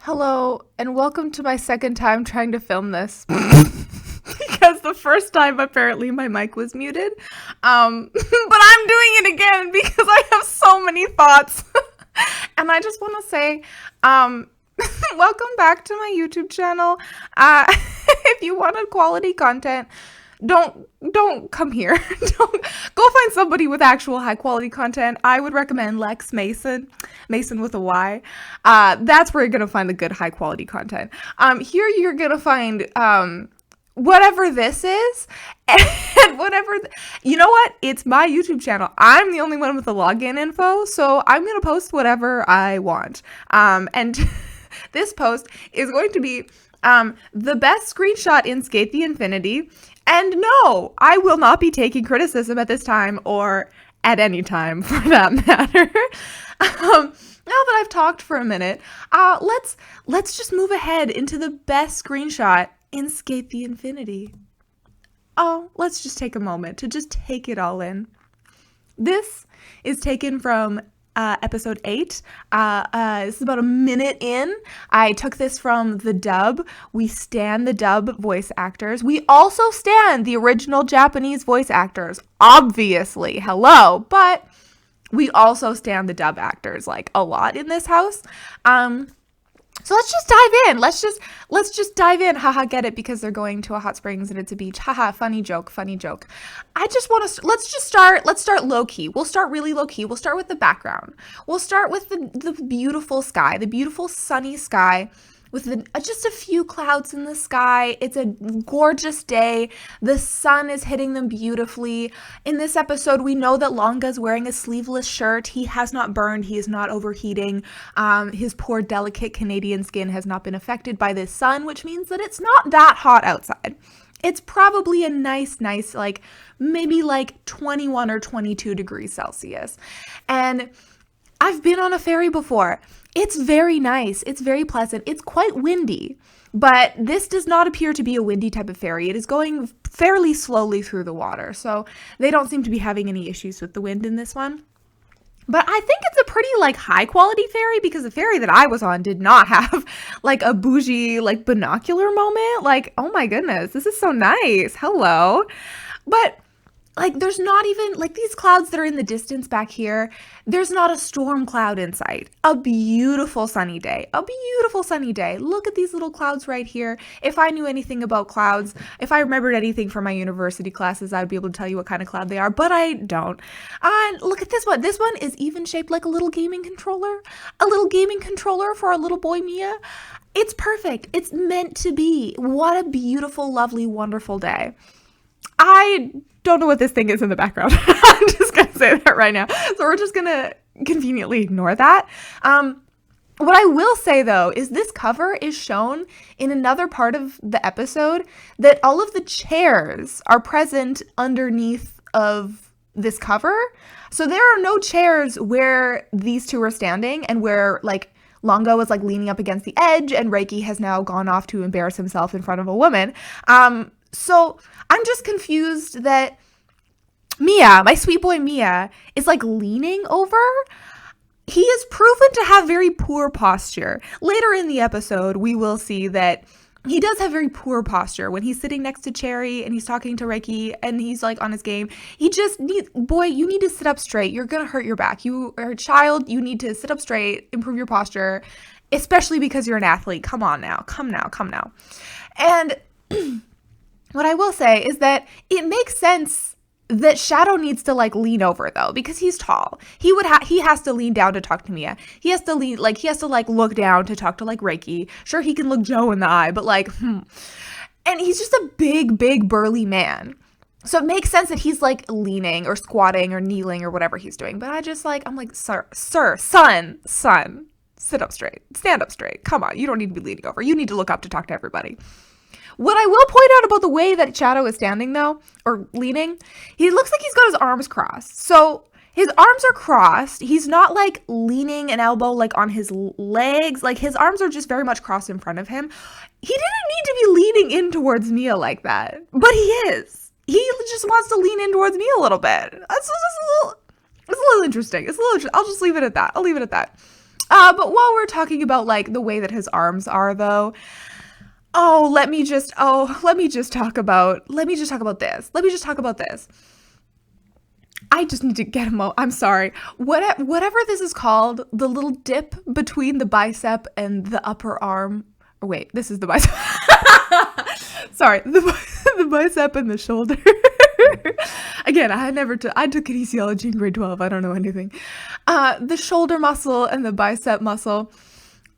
Hello, and welcome to my second time trying to film this. Because the first time, apparently, my mic was muted. But I'm doing it again because I have so many thoughts. And I just want to say, welcome back to my YouTube channel. If you wanted quality content, don't come here. Don't go find somebody with actual high quality content. I would recommend Lex Mason with a Y. That's where you're gonna find the good high quality content. Here you're gonna find whatever this is, and whatever you know what, it's my YouTube channel. I'm the only one with the login info, so I'm gonna post whatever I want. And this post is going to be the best screenshot in sk8 the Infinity. And no, I will not be taking criticism at this time, or at any time for that matter. Now that I've talked for a minute, let's just move ahead into the best screenshot in sk8 the Infinity. Oh, let's just take a moment to just take it all in. This is taken from episode 8. This is about a minute in. I took this from the dub. We stan the dub voice actors. We also stan the original Japanese voice actors, obviously. Hello. But we also stan the dub actors, like, a lot in this house. So let's just dive in. Let's just dive in. Haha, get it, because they're going to a hot springs and it's a beach. Haha, funny joke. I just want to, let's start low key. We'll start really low key. We'll start with the background. We'll start with the beautiful sky, the beautiful sunny sky with just a few clouds in the sky. It's a gorgeous day. The sun is hitting them beautifully. In this episode, we know that Longa's wearing a sleeveless shirt. He has not burned. He is not overheating. His poor, delicate Canadian skin has not been affected by this sun, which means that it's not that hot outside. It's probably a nice, like, maybe like 21 or 22 degrees Celsius. And I've been on a ferry before. It's very nice. It's very pleasant. It's quite windy, but this does not appear to be a windy type of ferry. It is going fairly slowly through the water, so they don't seem to be having any issues with the wind in this one. But I think it's a pretty, like, high quality ferry, because the ferry that I was on did not have, like, a bougie, like, binocular moment. Like, oh my goodness, this is so nice. Hello. But like, there's not even, like, these clouds that are in the distance back here, there's not a storm cloud in sight. A beautiful sunny day. Look at these little clouds right here. If I knew anything about clouds, if I remembered anything from my university classes, I'd be able to tell you what kind of cloud they are, but I don't. Look at this one. This one is even shaped like a little gaming controller. A little gaming controller for our little boy Mia. It's perfect. It's meant to be. What a beautiful, lovely, wonderful day. I don't know what this thing is in the background. I'm just going to say that right now. So we're just going to conveniently ignore that. What I will say, though, is this cover is shown in another part of the episode, that all of the chairs are present underneath of this cover. So there are no chairs where these two are standing and where, like, Longa was, like, leaning up against the edge and Reiki has now gone off to embarrass himself in front of a woman. So I'm just confused that Mia, my sweet boy Mia, is, like, leaning over. He is proven to have very poor posture. Later in the episode, we will see that he does have very poor posture when he's sitting next to Cherry and he's talking to Reiki and he's, like, on his game. He just needs, boy, you need to sit up straight. You're going to hurt your back. You are a child. You need to sit up straight, improve your posture, especially because you're an athlete. Come on now. Come now. And what I will say is that it makes sense that Shadow needs to, like, lean over, though, because he's tall. He has to lean down to talk to Mia. He has to look down to talk to, like, Reiki. Sure, he can look Joe in the eye, but, like, And he's just a big burly man. So it makes sense that he's, like, leaning or squatting or kneeling or whatever he's doing. But I'm like, son, sit up straight. Stand up straight. Come on. You don't need to be leaning over. You need to look up to talk to everybody. What I will point out about the way that Shadow is standing, though, or leaning, he looks like he's got his arms crossed. So his arms are crossed. He's not, like, leaning an elbow, like, on his legs. Like, his arms are just very much crossed in front of him. He didn't need to be leaning in towards Mia like that, but he is. He just wants to lean in towards Mia a little bit. It's a little interesting. I'll just leave it at that. But while we're talking about like the way that his arms are, though, let me just talk about this. Let me just talk about this. I just need to get him out. I'm sorry. Whatever this is called, the little dip between the bicep and the upper arm. Oh, wait, this is the bicep. Sorry, the bicep and the shoulder. Again, I took kinesiology in grade 12. I don't know anything. The shoulder muscle and the bicep muscle.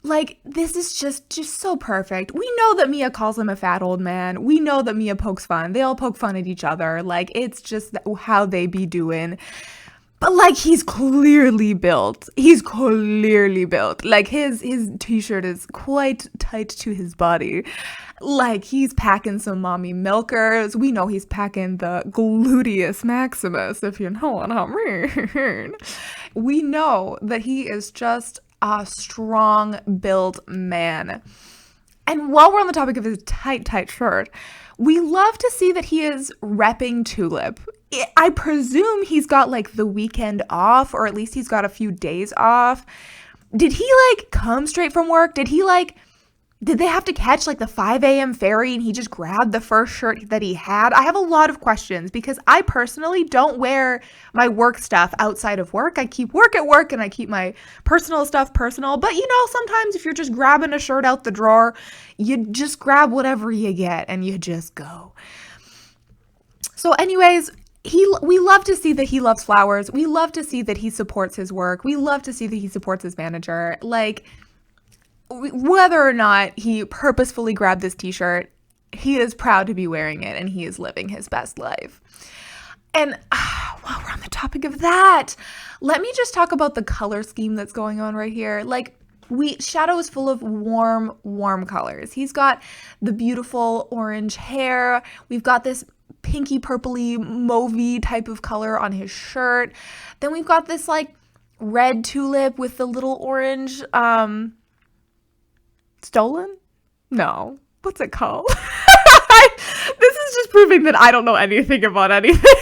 Like, this is just so perfect. We know that Mia calls him a fat old man. We know that Mia pokes fun. They all poke fun at each other. Like, it's just how they be doing. But, like, he's clearly built. He's clearly built. Like, his t-shirt is quite tight to his body. Like, he's packing some mommy milkers. We know he's packing the gluteus maximus, if you know what I mean. We know that he is just a strong-built man. And while we're on the topic of his tight shirt, we love to see that he is repping Tulip. I presume he's got like the weekend off, or at least he's got a few days off. Did he like come straight from work? Did they have to catch like the 5 a.m. ferry and he just grabbed the first shirt that he had? I have a lot of questions because I personally don't wear my work stuff outside of work. I keep work at work and I keep my personal stuff personal. But you know, sometimes if you're just grabbing a shirt out the drawer, you just grab whatever you get and you just go. So anyways, we love to see that he loves flowers. We love to see that he supports his work. We love to see that he supports his manager. Like, whether or not he purposefully grabbed this t-shirt, he is proud to be wearing it and he is living his best life. And while we're on the topic of that, let me just talk about the color scheme that's going on right here. Like, Shadow is full of warm colors. He's got the beautiful orange hair. We've got this pinky purpley mauvey type of color on his shirt. Then we've got this like red tulip with the little orange stolen? No. What's it called? This is just proving that I don't know anything about anything.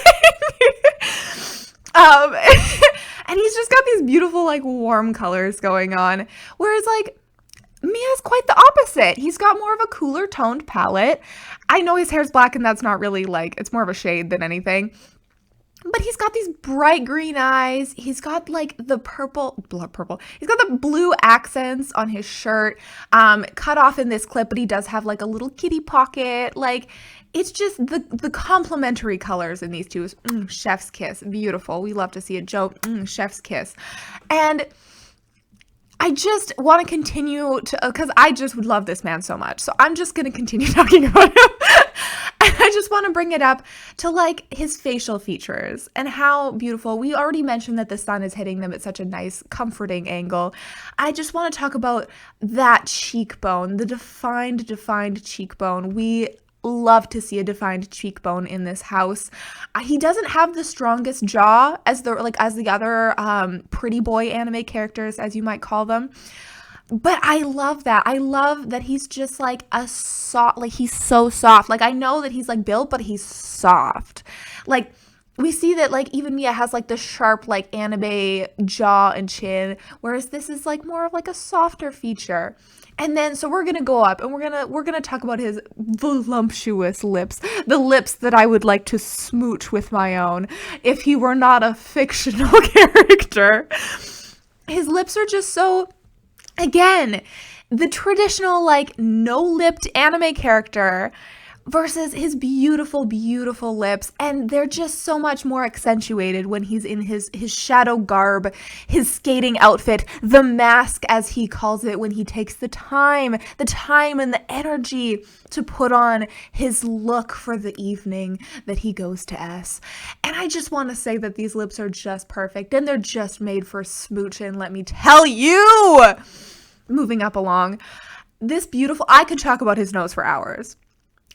And he's just got these beautiful, like, warm colors going on. Whereas, like, Mia's quite the opposite. He's got more of a cooler toned palette. I know his hair's black and that's not really, like, it's more of a shade than anything. But he's got these bright green eyes. He's got like the purple. He's got the blue accents on his shirt, cut off in this clip, but he does have like a little kitty pocket. Like, it's just the complementary colors in these two. Chef's kiss. Beautiful. We love to see a joke. Chef's kiss. And I just want to continue to, because I just would love this man so much. So I'm just going to continue talking about him. And I just want to bring it up to like his facial features and how beautiful. We already mentioned that the sun is hitting them at such a nice, comforting angle. I just want to talk about that cheekbone, the defined cheekbone. We love to see a defined cheekbone in this house. He doesn't have the strongest jaw as the other pretty boy anime characters, as you might call them. But I love that. I love that he's just like a soft, like he's so soft. Like, I know that he's like built, but he's soft. Like, we see that like even Mia has like the sharp like anime jaw and chin, whereas this is like more of like a softer feature. And then so we're gonna go up and we're gonna talk about his voluptuous lips, the lips that I would like to smooch with my own if he were not a fictional character. His lips are just so, again, the traditional like no-lipped anime character versus his beautiful lips, and they're just so much more accentuated when he's in his shadow garb, his skating outfit, the mask as he calls it, when he takes the time and the energy to put on his look for the evening that he goes to S. And I just want to say that these lips are just perfect and they're just made for smooching, let me tell you. Moving up along, I could talk about his nose for hours.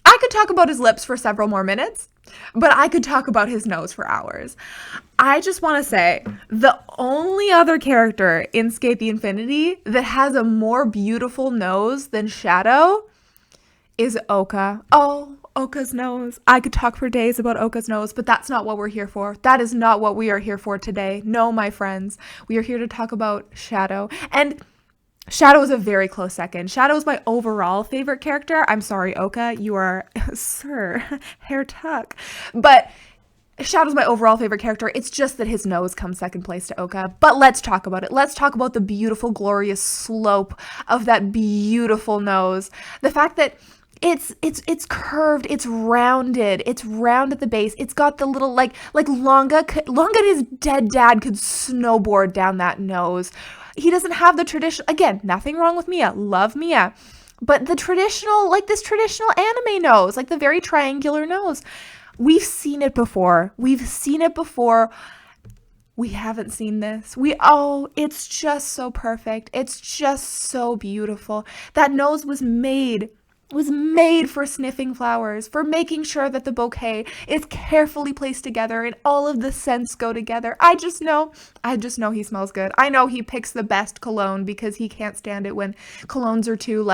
I could talk about his lips for several more minutes, but I could talk about his nose for hours. I just want to say the only other character in sk8 the Infinity that has a more beautiful nose than Shadow is Oka. Oh, Oka's nose. I could talk for days about Oka's nose, but that's not what we're here for. That is not what we are here for today. No, my friends. We are here to talk about Shadow. And Shadow is a very close second. Shadow is my overall favorite character. I'm sorry, Oka, you are, sir, hair tuck. But Shadow's my overall favorite character. It's just that his nose comes second place to Oka. But let's talk about it. Let's talk about the beautiful, glorious slope of that beautiful nose. The fact that it's curved, it's round at the base. It's got the little like Longa and his dead dad could snowboard down that nose. He doesn't have the traditional, again, nothing wrong with Mia. Love Mia. But the traditional, like this traditional anime nose, like the very triangular nose. We've seen it before. We haven't seen this. It's just so perfect. It's just so beautiful. That nose was made for sniffing flowers, for making sure that the bouquet is carefully placed together and all of the scents go together. I just know he smells good. I know he picks the best cologne because he can't stand it when colognes are too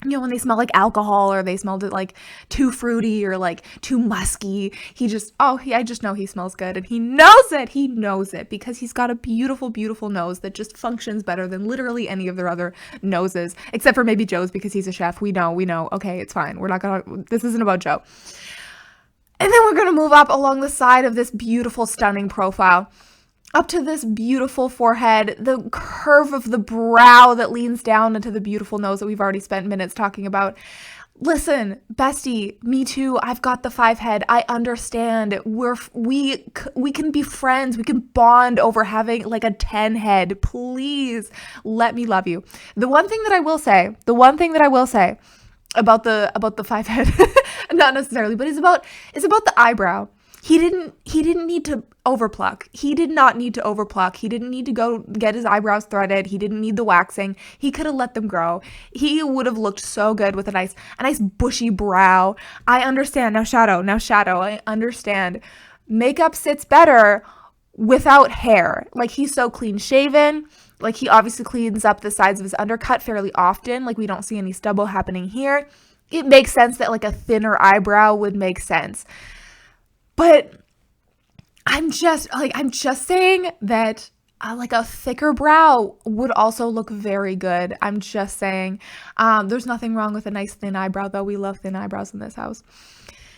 when they smell like alcohol or they smelled it like too fruity or like too musky. I just know he smells good and he knows it. He knows it because he's got a beautiful, beautiful nose that just functions better than literally any of their other noses, except for maybe Joe's because he's a chef. We know. Okay, it's fine. This isn't about Joe. And then we're going to move up along the side of this beautiful, stunning profile. Up to this beautiful forehead, the curve of the brow that leans down into the beautiful nose that we've already spent minutes talking about. Listen, bestie, me too. I've got the 5 head. I understand. We can be friends. We can bond over having like a 10 head. Please let me love you. The one thing that I will say about the 5 head, not necessarily, but is about the eyebrow. He didn't need to overpluck. He did not need to overpluck. He didn't need to go get his eyebrows threaded. He didn't need the waxing. He could have let them grow. He would have looked so good with a nice bushy brow. I understand. Now Shadow, I understand. Makeup sits better without hair. Like, he's so clean shaven. Like, he obviously cleans up the sides of his undercut fairly often. Like, we don't see any stubble happening here. It makes sense that like a thinner eyebrow would make sense. But I'm just saying that like a thicker brow would also look very good. I'm just saying. There's nothing wrong with a nice thin eyebrow, though. We love thin eyebrows in this house.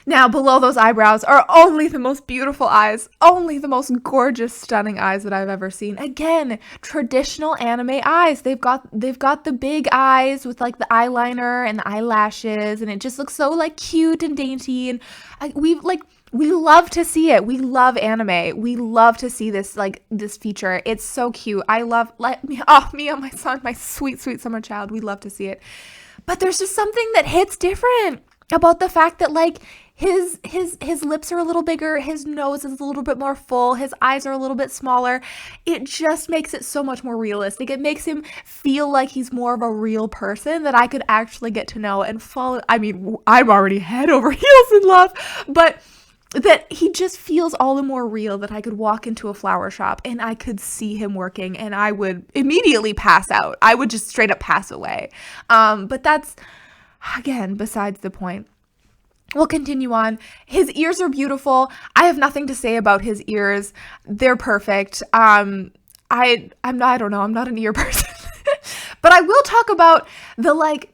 Now, below those eyebrows are only the most beautiful eyes, only the most gorgeous, stunning eyes that I've ever seen. Again, traditional anime eyes. They've got the big eyes with like the eyeliner and the eyelashes, and it just looks so like cute and dainty. And we love to see it. We love anime. We love to see this feature. It's so cute. I love Mia, my son, my sweet, sweet summer child. We love to see it. But there's just something that hits different about the fact that like his lips are a little bigger, his nose is a little bit more full, his eyes are a little bit smaller. It just makes it so much more realistic. It makes him feel like he's more of a real person that I could actually get to know and follow. I mean, I'm already head over heels in love, but that he just feels all the more real that I could walk into a flower shop and I could see him working and I would immediately pass out. I would just straight up pass away. But that's, again, besides the point. We'll continue on. His ears are beautiful. I have nothing to say about his ears. They're perfect. I'm not an ear person. But I will talk about the like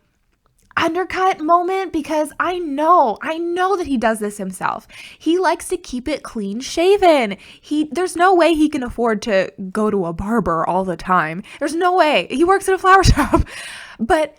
undercut moment because I know that he does this himself. He likes to keep it clean shaven. There's no way he can afford to go to a barber all the time. There's no way. He works at a flower shop. But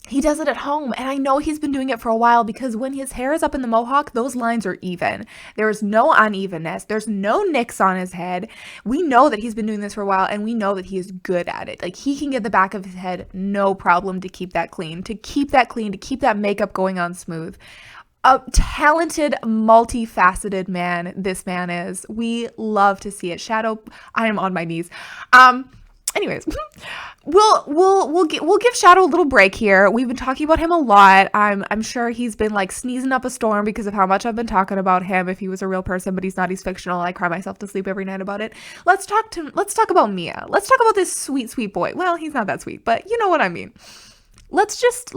he does it at home, and I know he's been doing it for a while because when his hair is up in the mohawk, those lines are even. There is no unevenness. There's no nicks on his head. We know that he's been doing this for a while, and we know that he is good at it. Like, he can get the back of his head no problem to keep that clean, to keep that makeup going on smooth. A talented, multifaceted man this man is. We love to see it. Shadow, I am on my knees. Anyways, we'll give Shadow a little break here. We've been talking about him a lot. I'm sure he's been like sneezing up a storm because of how much I've been talking about him. If he was a real person, but he's not, he's fictional. I cry myself to sleep every night about it. Let's talk about Mia. Let's talk about this sweet, sweet boy. Well, he's not that sweet, but you know what I mean. let's just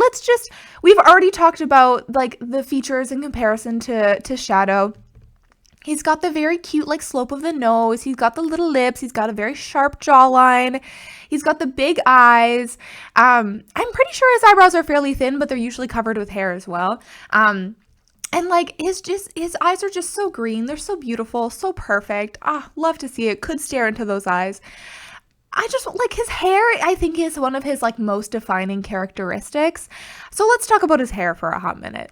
we've already talked about like the features in comparison to Shadow. He's got the very cute like slope of the nose. He's got the little lips. He's got a very sharp jawline. He's got the big eyes. I'm pretty sure his eyebrows are fairly thin, but they're usually covered with hair as well. And like his eyes are just so green. They're so beautiful, so perfect. Love to see it. Could stare into those eyes. I just like his hair, I think, is one of his like most defining characteristics. So let's talk about his hair for a hot minute.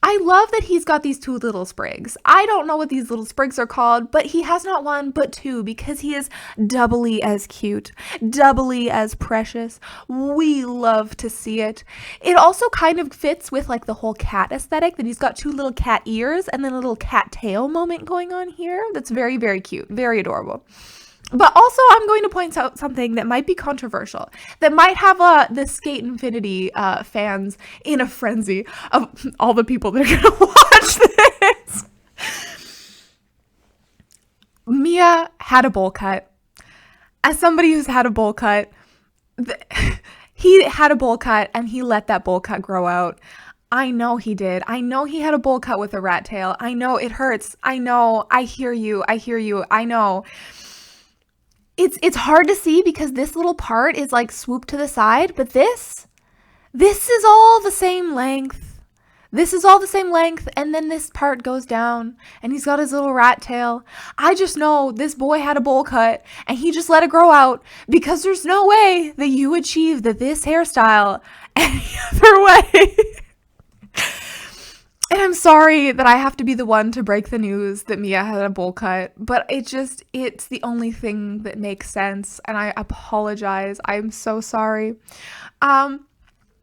I love that he's got these two little sprigs. I don't know what these little sprigs are called, but he has not one but two because he is doubly as cute, doubly as precious. We love to see it. It also kind of fits with like the whole cat aesthetic that he's got two little cat ears and then a little cat tail moment going on here. That's very, very cute, very adorable. But also, I'm going to point out something that might be controversial, that might have the sk8 Infinity fans in a frenzy of all the people that are going to watch this. Mia had a bowl cut. As somebody who's had a bowl cut, he had a bowl cut and he let that bowl cut grow out. I know he did. I know he had a bowl cut with a rat tail. I know it hurts. I know. I hear you. I know. It's hard to see because this little part is like swooped to the side, but this is all the same length. This is all the same length, and then this part goes down, and he's got his little rat tail. I just know this boy had a bowl cut, and he just let it grow out because there's no way that you achieve this hairstyle any other way. And I'm sorry that I have to be the one to break the news that Mia had a bowl cut, but it's the only thing that makes sense, and I apologize. I'm so sorry.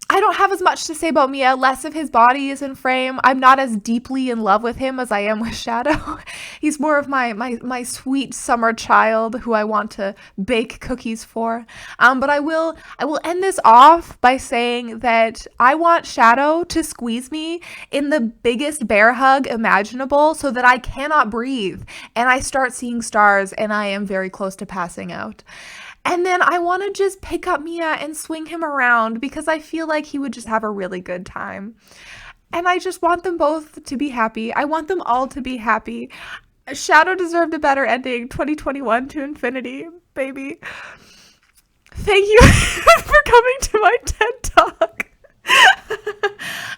I don't have as much to say about Mia. Less of his body is in frame. I'm not as deeply in love with him as I am with Shadow. He's more of my sweet summer child who I want to bake cookies for. But I will end this off by saying that I want Shadow to squeeze me in the biggest bear hug imaginable so that I cannot breathe and I start seeing stars and I am very close to passing out. And then I want to just pick up Mia and swing him around because I feel like he would just have a really good time. And I just want them both to be happy. I want them all to be happy. Shadow deserved a better ending. 2021 to infinity, baby. Thank you for coming to my TED Talk.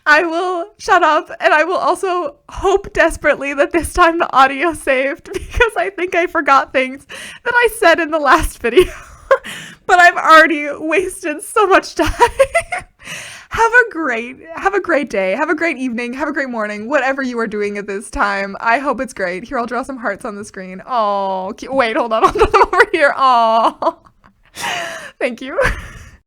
I will shut up, and I will also hope desperately that this time the audio saved because I think I forgot things that I said in the last video. But I've already wasted so much time. Have a great day. Have a great evening. Have a great morning. Whatever you are doing at this time. I hope it's great. Here, I'll draw some hearts on the screen. Oh, wait, hold on. I'll draw them over here. Oh, thank you.